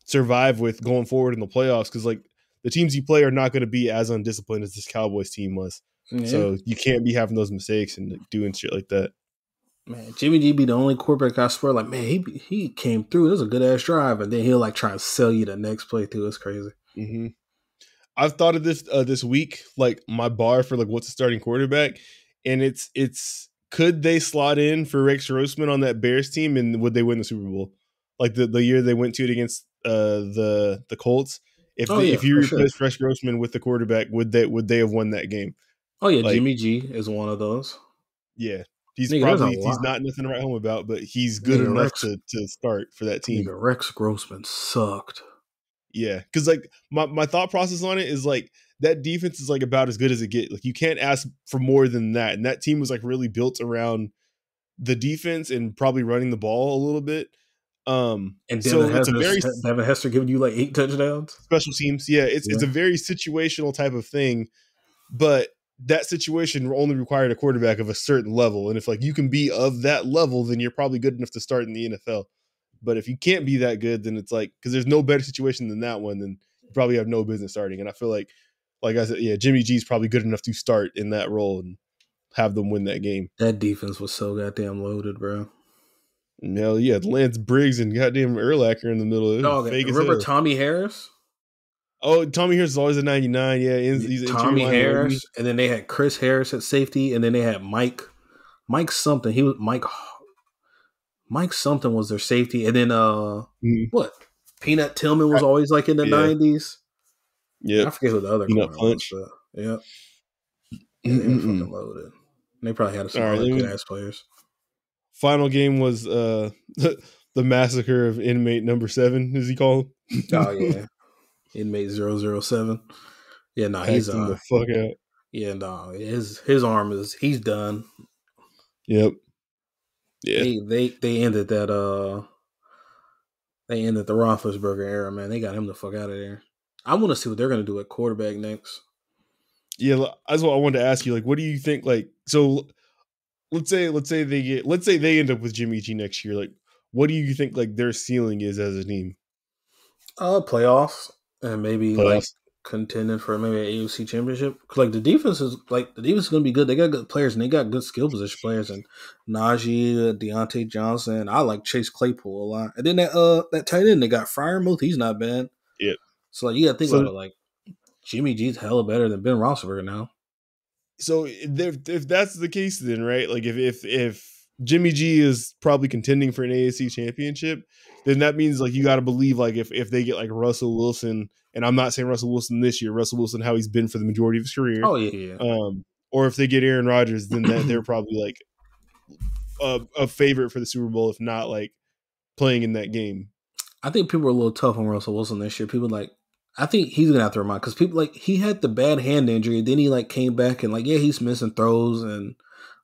survive with going forward in the playoffs, because like the teams you play are not going to be as undisciplined as this Cowboys team was. Yeah. So you can't be having those mistakes and like, doing shit like that. Man, Jimmy G be the only quarterback I swear, like, man, he came through. It was a good ass drive, and then he'll like try and sell you the next play too. It's crazy. Mm-hmm. I've thought of this week, like my bar for like what's a starting quarterback, and it's could they slot in for Rex Grossman on that Bears team, and would they win the Super Bowl? Like the year they went to it against the Colts. Oh yeah, If you for sure. replace Rex Grossman with the quarterback, would they have won that game? Oh yeah, Like, Jimmy G is one of those. yeah, he's Nigga, there's a he's lot. not nothing to write home about, but he's good Nigga enough Rex, to start for that team. nigga Rex Grossman sucked. Yeah, because like my thought process on it is like that defense is like about as good as it gets. Like you can't ask for more than that, and that team was like really built around the defense and probably running the ball a little bit. And So it's a very Devin Hester giving you like 8 touchdowns. special teams. Yeah, it's Yeah. a very situational type of thing, but that situation only required a quarterback of a certain level, and if like you can be of that level, then you're probably good enough to start in the NFL. But if you can't be that good, then it's like, because there's no better situation than that one, then you probably have no business starting. And I feel like I said, yeah, Jimmy G is probably good enough to start in that role and have them win that game. That defense was so goddamn loaded, bro. Hell yeah, Lance Briggs and goddamn Urlacher in the middle. It was Dog, fake as remember hell. Tommy Harris? Oh, Tommy Harris is always a 99. Yeah, he's an Tommy interior lineman. Harris, and then they had Chris Harris at safety, and then they had Mike Mike something. He was Mike something was their safety, and then what? Peanut Tillman was always like in the 90s. Yeah, I forget who the other Peanut corner was, Punch. but yeah, they were fucking loaded. They probably had some other good ass players. Final game was the massacre of inmate number 7, as he called him. Oh yeah, inmate 007. Yeah, no, Hacked him the fuck out. Yeah, no, his arm he's done. Yep. Yeah. They ended that they ended the Roethlisberger era, man. They got him the fuck out of there. I want to see what they're gonna do at quarterback next. Yeah, that's what I wanted to ask you. Like, what do you think? Like, so let's say they end up with Jimmy G next year. Like, what do you think like their ceiling is as a team? Playoffs and maybe Playoffs. Like contending for maybe an AFC championship. Cause like the defense is gonna be good. They got good players and they got good skill position players and Najee, Deontay Johnson. I like Chase Claypool a lot. And then that tight end they got Freiermuth. He's not bad. Yeah. So like you gotta think about it. Like Jimmy G's hella better than Ben Roethlisberger now. So if that's the case, then right, like if Jimmy G is probably contending for an AFC championship, then that means like you got to believe like if they get like Russell Wilson, and I'm not saying Russell Wilson this year, Russell Wilson how he's been for the majority of his career. Oh yeah. Or if they get Aaron Rodgers, then they're probably like a favorite for the Super Bowl, if not like playing in that game. I think people are a little tough on Russell Wilson this year. People like. I think he's gonna have to remind because people like he had the bad hand injury, then he like came back and like he's missing throws and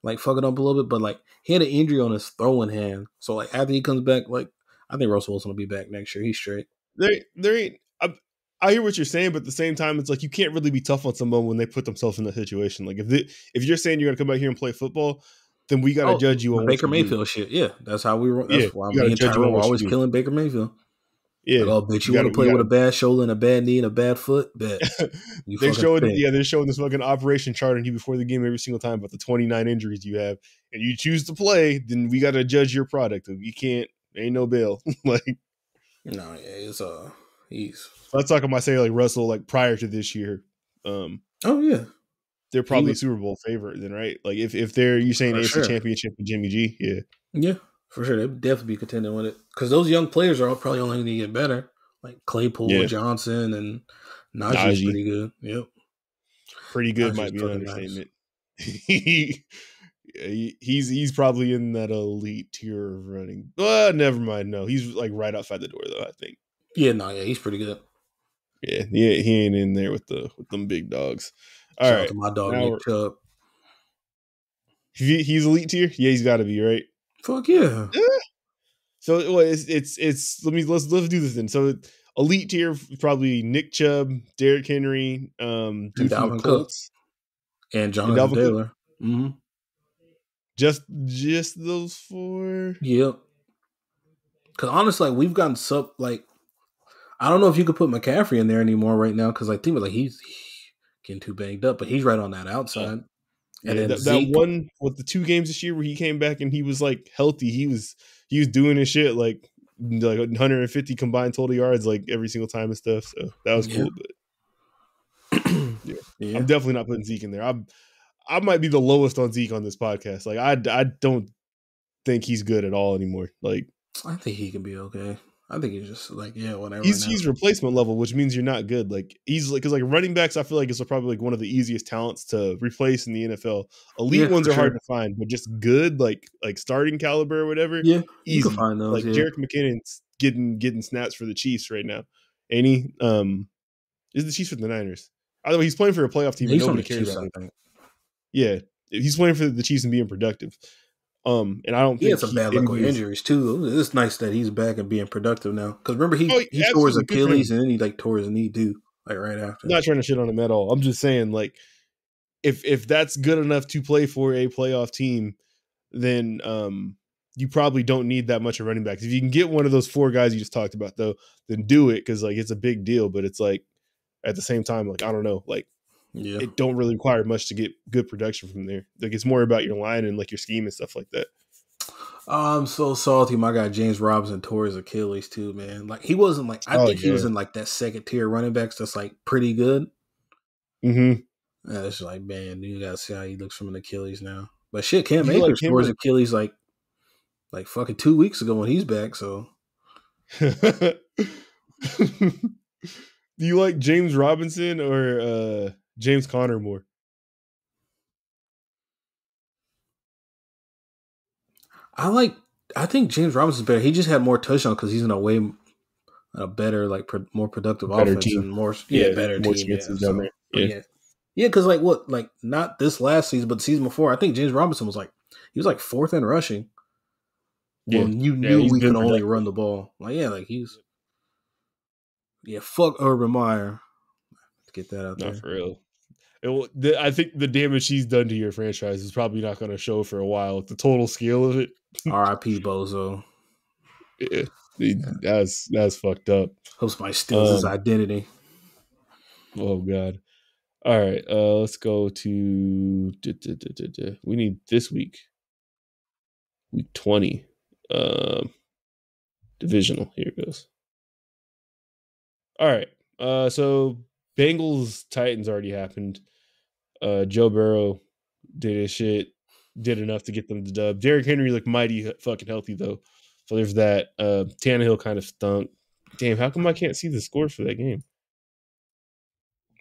like fucking up a little bit, but like he had an injury on his throwing hand, so like after he comes back, like I think Russell Wilson will be back next year. He's straight. There ain't. I hear what you're saying, but at the same time, it's like you can't really be tough on someone when they put themselves in that situation. Like if you're saying you're gonna come out here and play football, then we gotta judge you on Baker Mayfield shit. Yeah, that's how we were. That's why me and Tyrone were always killing Baker Mayfield. Yeah. Like, bitch, you want to play with a bad shoulder and a bad knee and a bad foot? Bet. They're showing this fucking operation chart on you before the game every single time about the 29 injuries you have, and you choose to play, then we got to judge your product. You can't, ain't no bail. Like, no, it's he's. Let's talk about say like Russell like prior to this year. Oh yeah, they're probably a Super Bowl favorite then, right? Like if they're you saying AFC Championship with Jimmy G, yeah. For sure, they'd definitely be contending with it because those young players are probably only going to get better. Like Claypool, Johnson, and Najee's pretty good. Yep, pretty good Najee's might be an understatement. He's probably in that elite tier of running. Never mind. No, he's like right outside the door though. I think. Yeah, he's pretty good. Yeah, he ain't in there with them big dogs. All Shout right, out to my dog Nick Chubb. He's elite tier. Yeah, he's got to be right. Fuck yeah. So it's let's do this then. So elite tier probably Nick Chubb, Derrick Henry, and Dalvin Cook and Jonathan Taylor. Mm-hmm. Just those 4. Yep. Because honestly, like, we've gotten I don't know if you could put McCaffrey in there anymore right now because I think like he's getting too banged up, but he's right on that outside. And then that one with the 2 games this year where he came back and he was like healthy. He was doing his shit like 150 combined total yards like every single time and stuff. So that was cool. But I'm definitely not putting Zeke in there. I might be the lowest on Zeke on this podcast. Like I don't think he's good at all anymore. Like I think he can be okay. I think he's just like whatever. He's replacement level, which means you're not good. Like he's like because like running backs, I feel like is probably like one of the easiest talents to replace in the NFL. Elite ones are hard to find, but just good like starting caliber or whatever. Yeah, easy. You can find those. Like Jerick McKinnon's getting snaps for the Chiefs right now. And he is the Chiefs for the Niners. Either way, he's playing for a playoff team. He's nobody cares about him. Yeah, he's playing for the Chiefs and being productive. And I don't think he had some bad luck with injuries too. It's nice that he's back and being productive now. Because remember he tore his Achilles and then he like tore his knee too, like right after. I'm not trying to shit on him at all. I'm just saying like if that's good enough to play for a playoff team, then you probably don't need that much of running backs. If you can get one of those 4 guys you just talked about though, then do it because like it's a big deal. But it's like at the same time, like I don't know, like it don't really require much to get good production from there. Like it's more about your line and like your scheme and stuff like that. I'm so salty. My guy James Robinson tore his Achilles too, man. Like he wasn't like I think he was in like that second tier running backs that's like pretty good. Mm-hmm. And it's like, man, you gotta see how he looks from an Achilles now. But shit, Cam Do you like Akers him tore his or Achilles like fucking 2 weeks ago when he's back. So do you like James Robinson or James Conner more? I think James Robinson's better. He just had more touchdowns because he's in a better, like more productive Better offense team. and more Yeah, better more team. Yeah. chances down So, there. but Yeah. yeah, because like not this last season, but the season before, I think James Robinson was like fourth in rushing. Yeah. When you Yeah, knew he's we been could only productive. run the ball, fuck Urban Meyer. Let's get that out Not there. for real. I think the damage he's done to your franchise is probably not going to show for a while. The total scale of it. R.I.P. Bozo. Yeah, that's fucked up. Hope somebody steals his identity. Oh god. All right, let's go to we need this week 20 divisional. Here it goes. All right, so Bengals Titans already happened. Joe Burrow did his shit, did enough to get them the dub. Derrick Henry looked mighty fucking healthy though, so there's that. Tannehill kind of stunk. Damn, how come I can't see the score for that game?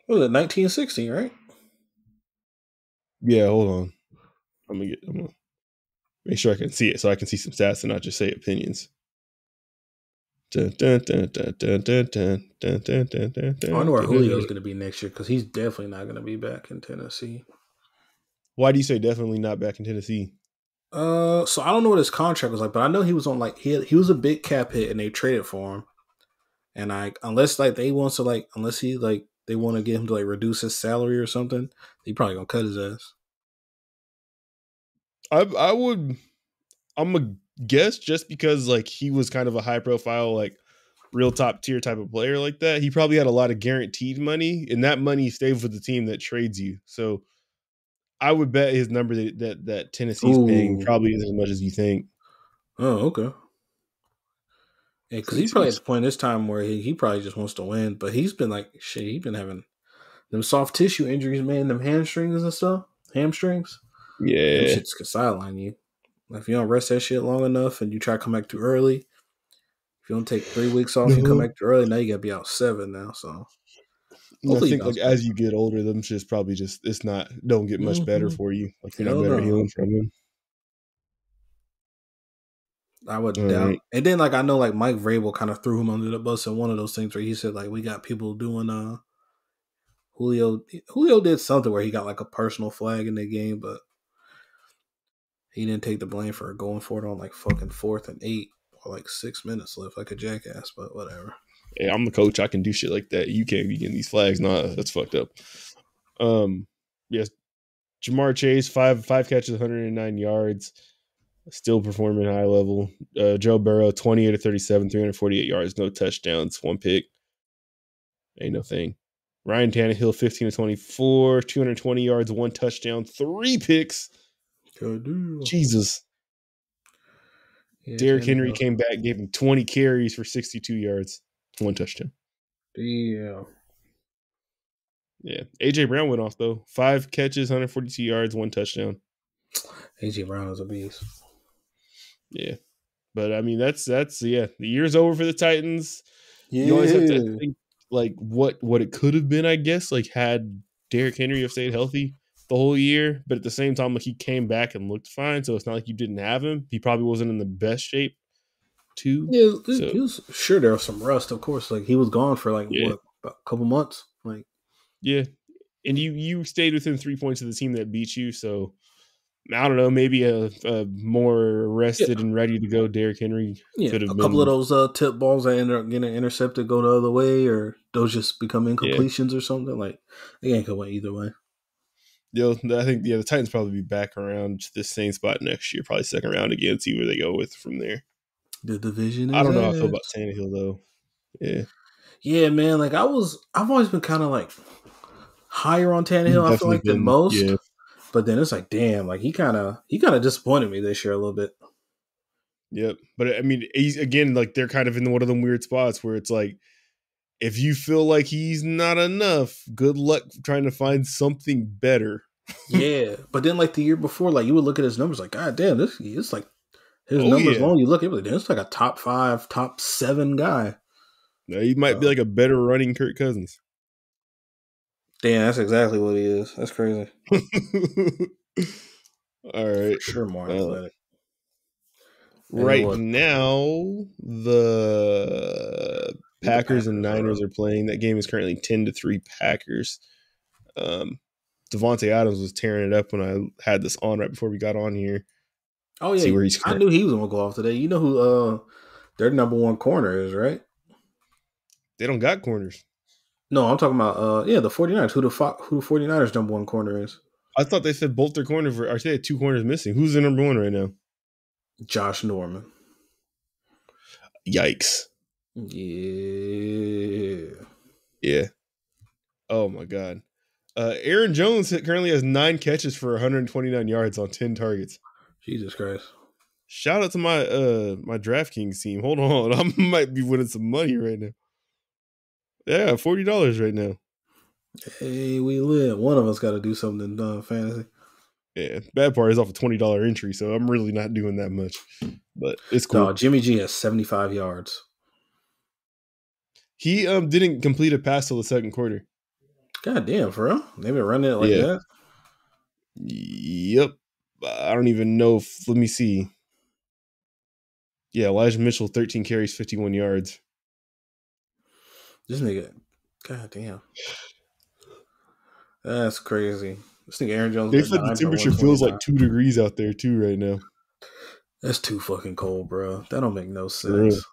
What was it, 1916, right? Yeah, hold on. I'm gonna make sure I can see it so I can see some stats and not just say opinions. I wonder where Julio's going to be next year because he's definitely not going to be back in Tennessee. Why do you say definitely not back in Tennessee? So I don't know what his contract was like, but I know he was on he was a big cap hit and they traded for him. And unless they want to unless he they want to get him to reduce his salary or something, he probably gonna cut his ass. I'm a guess just because he was kind of a high profile real top tier type of player like that. He probably had a lot of guaranteed money, and that money stays with the team that trades you. So I would bet his number that Tennessee's paying probably isn't as much as you think. Oh, okay. Yeah, because he's probably at the point this time where he probably just wants to win. But he's been he's been having them soft tissue injuries, man, them hamstrings and stuff. Hamstrings. Yeah. Them shits can sideline you. If you don't rest that shit long enough and you try to come back too early, if you don't take 3 weeks off, you come back too early, now you got to be out 7 now. So I think as you get older, them shit's probably don't get much better for you. You're not better healing from them. I would doubt. Right. And then I know Mike Vrabel kind of threw him under the bus in one of those things where he said we got people doing Julio did something where he got a personal flag in the game, but he didn't take the blame for going for it on fucking 4th and 8 or 6 minutes left like a jackass, but whatever. Hey, I'm the coach. I can do shit like that. You can't be getting these flags. Nah, that's fucked up. Yes. Jamar Chase, five catches, 109 yards. Still performing high level. Joe Burrow, 28 of 37, 348 yards, no touchdowns, 1 pick. Ain't no thing. Ryan Tannehill, 15 of 24, 220 yards, 1 touchdown, 3 picks. Jesus. Yeah, Derrick Henry came back, gave him 20 carries for 62 yards, 1 touchdown. Yeah. Yeah. AJ Brown went off though. 5 catches, 142 yards, 1 touchdown. AJ Brown is a beast. Yeah. But I mean that's the year's over for the Titans. Yeah. You always have to think what it could have been, I guess, had Derrick Henry have stayed healthy the whole year, but at the same time he came back and looked fine, so it's not like you didn't have him. He probably wasn't in the best shape too. Yeah, he was sure there was some rust, of course. He was gone for what, about a couple months. Yeah. And you stayed within 3 points of the team that beat you, so I don't know, maybe a more rested and ready to go Derrick Henry could have been. A couple of those tip balls that end up getting intercepted go the other way, or those just become incompletions or something. They ain't gonna win either way. I think the Titans probably be back around this same spot next year, probably second round again, see where they go with from there. The division is I don't know how I feel about Tannehill though. Yeah. Yeah, man. I've always been kind of higher on Tannehill, I feel than most. Yeah. But then it's damn, he kind of disappointed me this year a little bit. Yep. But I mean, he's again, they're kind of in one of them weird spots where it's if you feel like he's not enough, good luck trying to find something better. Yeah, but then like the year before, like you would look at his numbers, like God damn, this it's like his Oh numbers yeah, long. You look at it, like, it's like a top 5, top 7 guy. no, he might be like a better running Kirk Cousins. Damn, that's exactly what he is. That's crazy. All right, For sure, more athletic. Right now, the Packers and Niners are playing. That game is currently 10-3 Packers. Devontae Adams was tearing it up when I had this on right before we got on here. Oh yeah, see where he's I knew he was gonna go off today. You know who their number 1 corner is, right? They don't got corners. No, I'm talking about the 49ers. Who the 49ers number 1 corner is? I thought they said both their corners were. I said 2 corners missing. Who's the number 1 right now? Josh Norman. Yikes. Yeah. Oh my god. Aaron Jones currently has 9 catches for 129 yards on 10 targets. Jesus Christ. Shout out to my my DraftKings team. Hold on. I might be winning some money right now. Yeah, $40 right now. Hey, we live. One of us got to do something in fantasy. Yeah, bad part is off a $20 entry, so I'm really not doing that much. But it's cool. No, Jimmy G has 75 yards. He didn't complete a pass till the second quarter. God damn, for real? They've been running it like that? Yep. I don't even know if, let me see. Yeah, Elijah Mitchell, 13 carries, 51 yards. This nigga, god damn. That's crazy. This nigga Aaron Jones. They said the temperature feels like 2 degrees out there too right now. That's too fucking cold, bro. That don't make no sense.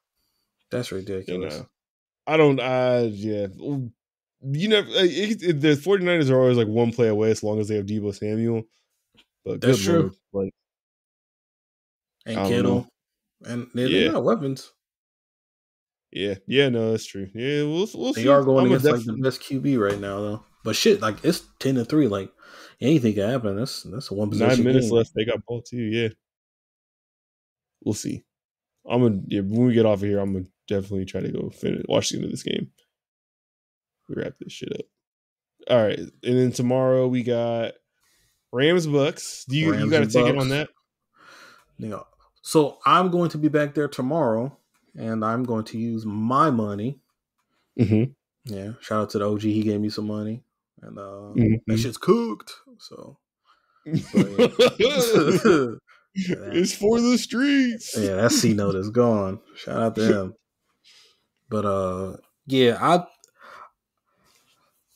That's ridiculous. You know, I don't, yeah. You know, the 49ers are always like 1 play away as long as they have Deebo Samuel. But that's true. Lord, like, and Kittle. And they got weapons. Yeah, no, that's true. Yeah, we'll see. They are going against like the best QB right now, though. But shit, like it's 10-3. Like anything can happen. That's a 1 possession. 9 minutes game. left. They got ball too. Yeah, we'll see. When we get off of here, I'm gonna definitely try to go watch the end of this game. We wrap this shit up. All right, and then tomorrow we got Rams Bucks. You got a ticket on that? Yeah. So I'm going to be back there tomorrow, and I'm going to use my money. Mm-hmm. Yeah. Shout out to the OG. He gave me some money, and that shit's cooked. So. It's for the streets. Yeah, that C note is gone. Shout out to him. But yeah,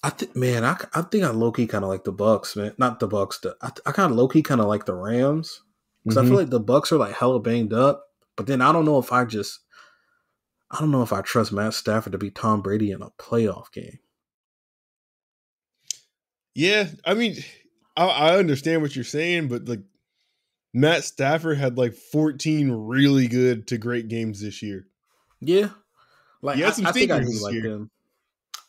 I think I low key kind of like the Bucks, man. Not the Bucks. I kind of low key kind of like the Rams because I feel like the Bucks are like hella banged up. But then I don't know if I trust Matt Stafford to beat Tom Brady in a playoff game. Yeah, I mean, I understand what you're saying, but like Matt Stafford had like 14 really good to great games this year. Yeah, like I think I do like him.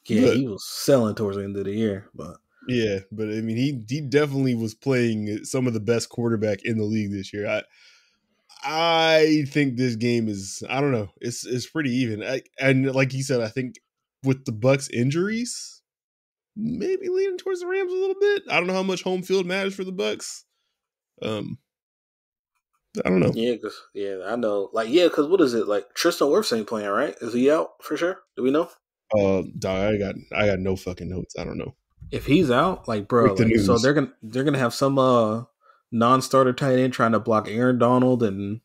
Yeah, he was selling towards the end of the year, but yeah, but I mean, he definitely was playing some of the best quarterback in the league this year. I think this game is, I don't know, it's pretty even. And like you said, I think with the Bucks injuries, maybe leaning towards the Rams a little bit. I don't know how much home field matters for the Bucks. I don't know. Yeah, I know. Like, yeah, because what is it? Like, Tristan Wirfs ain't playing, right? Is he out for sure? Do we know? I got no fucking notes. I don't know. If he's out, like, bro, like, so they're gonna have some non-starter tight end trying to block Aaron Donald and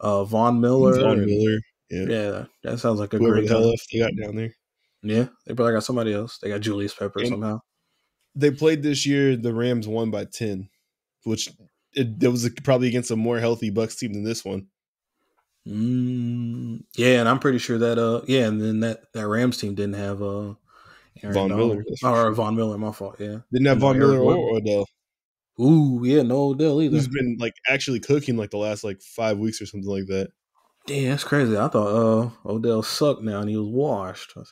Von Miller. Yeah, that sounds like a great hell they got down there. Yeah, they probably got somebody else. They got Julius Pepper somehow. They played this year. The Rams won by 10, which it was probably against a more healthy Bucks team than this one. Yeah, and I'm pretty sure that and then that Rams team didn't have Von Miller or Von Miller. My fault. Yeah, didn't have Von Miller or Odell. Ooh, yeah, no Odell either. Who's been like actually cooking like the last like 5 weeks or something like that. Damn, that's crazy. I thought Odell sucked now and he was washed. I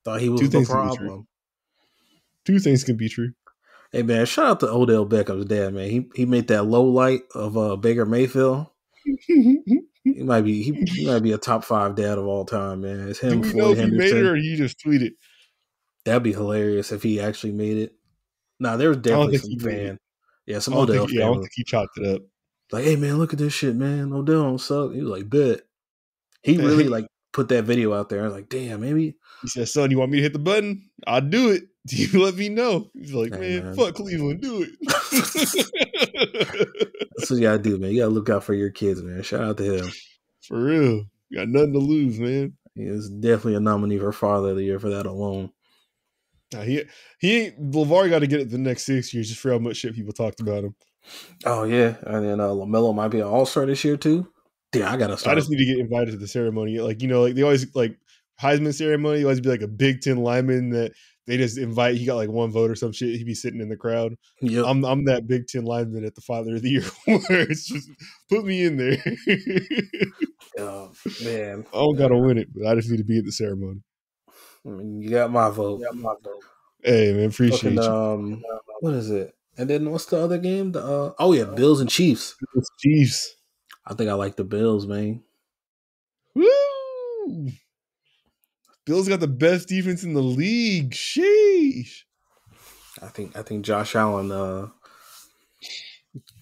thought he was the problem. 2 things can be true. Hey man, shout out to Odell Beckham's dad, man. He made that low light of Baker Mayfield. He might be a top 5 dad of all time, man. It's him. Do we know if he made it or he just tweeted? That'd be hilarious if he actually made it. Nah, there was definitely some fan. Yeah, some I don't Odell think. Yeah, I fan don't was think he chopped it up. like, "Hey man, look at this shit, man. Odell don't suck." He was like, "Bet." He really like put that video out there. I was like, "Damn, maybe." He said, "Son, you want me to hit the button? I'll do it. You let me know." He's like, Hey "Man, man, fuck Cleveland, do it." that's what you gotta do, man. You gotta look out for your kids, man. Shout out to him. For real, got nothing to lose, man. He is definitely a nominee for Father of the Year for that alone. Nah, he ain't. LeVar got to get it the next 6 years just for how much shit people talked about him. Oh yeah, and then LaMelo might be an All-Star this year too. Yeah, I gotta I start. just need to get invited to the ceremony. Like, like they always like Heisman ceremony. Always be like a Big Ten lineman that they just invite. He got like one vote or some shit. He'd be sitting in the crowd. Yep. I'm that Big Ten lineman at the Father of the Year where it's just put me in there. Oh man, I don't gotta win it, but I just need to be at the ceremony. I mean, you got my vote. Hey man, appreciate Fucking, you. What is it? And then what's the other game? The oh yeah, Bills and Chiefs. Chiefs. I think I like the Bills, man. Woo! Bills got the best defense in the league. Sheesh. I think Josh Allen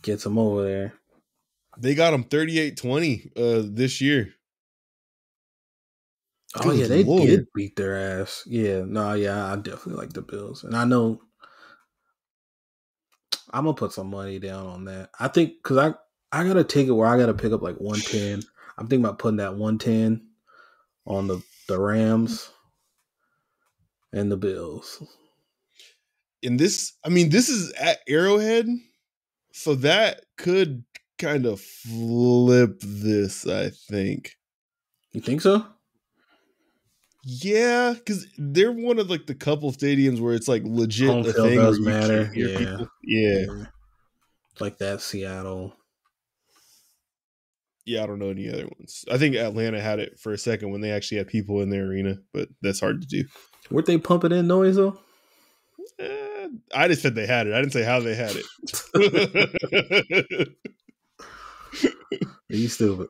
gets him over there. They got him 38-20 this year. Oh Good yeah, they Lord. did beat their ass. Yeah, no, yeah, I definitely like the Bills, and I know I'm gonna put some money down on that. I think because I gotta take it where I gotta pick up like 110. I'm thinking about putting that 110 on the Rams and the Bills. And this is at Arrowhead, so that could kind of flip this, I think. You think so? Yeah, because they're one of like the couple stadiums where it's like legit Home a field thing does where you matter. can't hear Yeah. people. Yeah. Like that Seattle. Yeah, I don't know any other ones. I think Atlanta had it for a second when they actually had people in their arena, but that's hard to do. Weren't they pumping in noise though? I just said they had it. I didn't say how they had it. Are you stupid?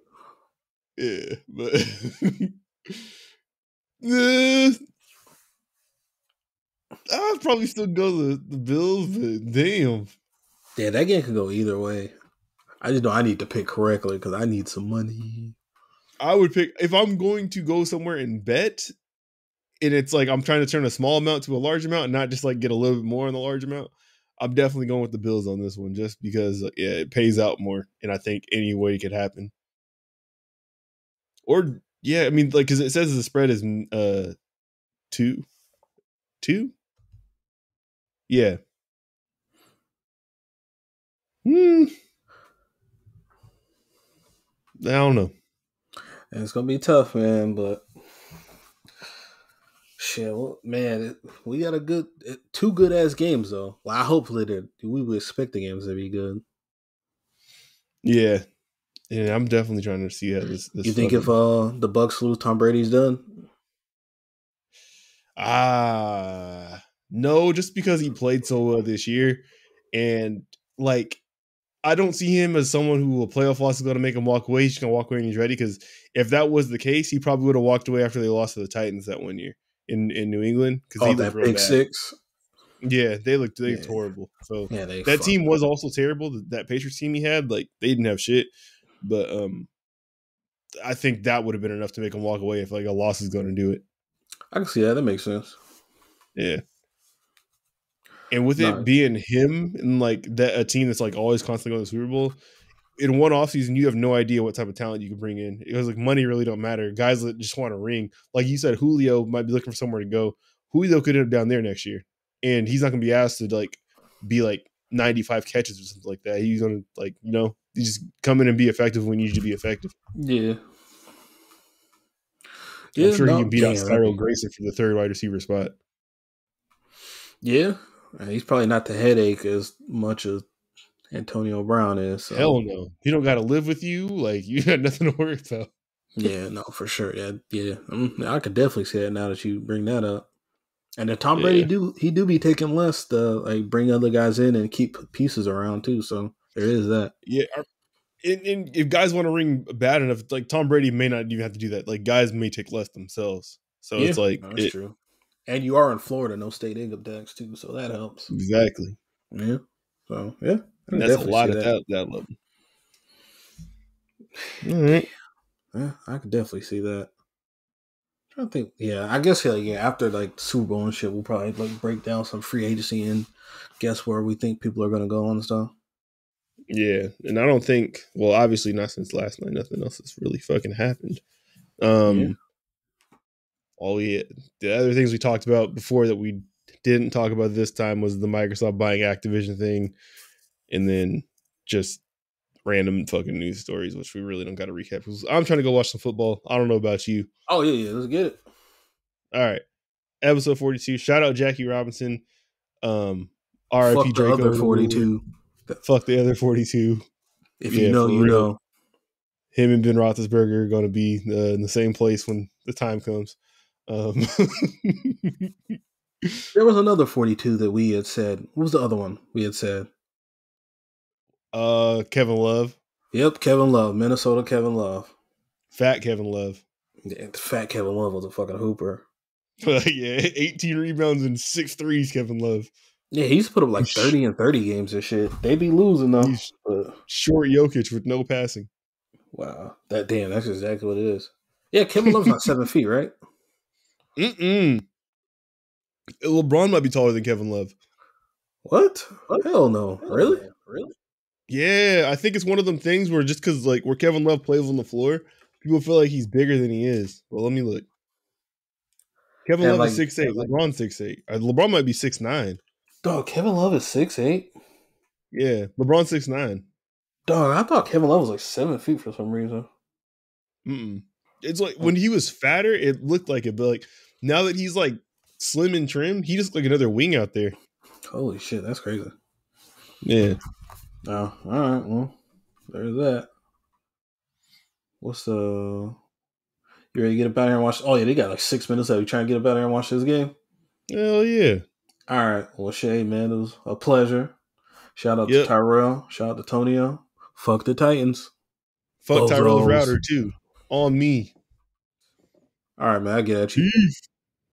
Yeah, but I'd probably still go the Bills, but damn. Yeah, that game could go either way. I just know I need to pick correctly because I need some money. I would pick if I'm going to go somewhere and bet, and it's like I'm trying to turn a small amount to a large amount and not just like get a little bit more on the large amount. I'm definitely going with the Bills on this one just because it pays out more, and I think any way it could happen. Or yeah, I mean, like because it says the spread is 2. Yeah. I don't know. And it's gonna be tough, man. But shit, well, man, we got two good ass games though. Well, I hopefully we would expect the games to be good. Yeah, I'm definitely trying to see how this. You think if the Bucks lose, Tom Brady's done? No, just because he played so well this year, and like I don't see him as someone who a playoff loss is going to make him walk away. He's just going to walk away and he's ready. Because if that was the case, he probably would have walked away after they lost to the Titans that one year in New England. Because he looked that big bad. 6. Yeah, they looked horrible. So that team was also terrible. That Patriots team he had, like they didn't have shit. But I think that would have been enough to make him walk away if like a loss is going to do it. I can see that. That makes sense. Yeah. And with it being him and like that a team that's like always constantly going to the Super Bowl, in one offseason, you have no idea what type of talent you can bring in. It was like money really don't matter. Guys that just want to ring. Like you said, Julio might be looking for somewhere to go. Julio could end up down there next year. And he's not going to be asked to like be like 95 catches or something like that. He's going to like, you just come in and be effective when you need to be effective. Yeah. I'm sure he can beat out Cyril Grayson for the third wide receiver spot. Yeah. He's probably not the headache as much as Antonio Brown is. So. Hell no. He don't got to live with you. Like, you got nothing to worry about. Yeah, no, for sure. Yeah. I could definitely see that now that you bring that up. And if Tom Brady do be taking less to like bring other guys in and keep pieces around too. So there is that. Yeah. And if guys want to ring bad enough, like Tom Brady may not even have to do that. Like guys may take less themselves. So it's like that's true. And you are in Florida, no state income tax too, so that helps. Exactly. Yeah. So yeah, I can That's a definitely see lot at that. that level. All right. Yeah, I could definitely see that. I'm trying to think. Yeah, I guess after like Super Bowl and shit, we'll probably like break down some free agency and guess where we think people are gonna go and stuff. Yeah, and I don't think. Well, obviously not since last night. Nothing else has really fucking happened. Yeah. The other things we talked about before that we didn't talk about this time was the Microsoft buying Activision thing, and then just random fucking news stories, which we really don't got to recap. Because I'm trying to go watch some football. I don't know about you. Oh yeah, let's get it. All right, episode 42. Shout out Jackie Robinson. Fuck R.I.P. the other Draco. 42. Fuck the other 42. If you know, you real. know. Him and Ben Roethlisberger are going to be in the same place when the time comes. There was another 42 that we had said. What was the other one we had said? Kevin Love. Yep, Kevin Love. Minnesota Kevin Love. Fat Kevin Love. Yeah, fat Kevin Love was a fucking hooper. Yeah, 18 rebounds and 6 threes, Kevin Love. Yeah, he's put up like 30 and 30 games and shit. They be losing though. He's short Jokic with no passing. Wow. That's exactly what it is. Yeah, Kevin Love's not 7 feet, right? LeBron might be taller than Kevin Love. What? Hell no. Really? Yeah, I think it's one of them things where just because like where Kevin Love plays on the floor, people feel like he's bigger than he is. Well, let me look. Kevin Love is 6'8". LeBron's 6'8". LeBron might be 6'9". Dog, Kevin Love is 6'8"? Yeah, LeBron's 6'9". Dog, I thought Kevin Love was like 7 feet for some reason. It's like when he was fatter, it looked like it, but like now that he's like slim and trim, he just like another wing out there. Holy shit, that's crazy. Yeah. Oh, all right. Well, there's that. What's the? You ready to get up out here and watch? Oh yeah, they got like 6 minutes left. You trying to get up out here and watch this game? Hell yeah. All right. Well, Shay, man, it was a pleasure. Shout out to Tyrell. Shout out to Tonio. Fuck the Titans. Fuck Tyrell's router too. On me. All right, man. I get at you. Peace.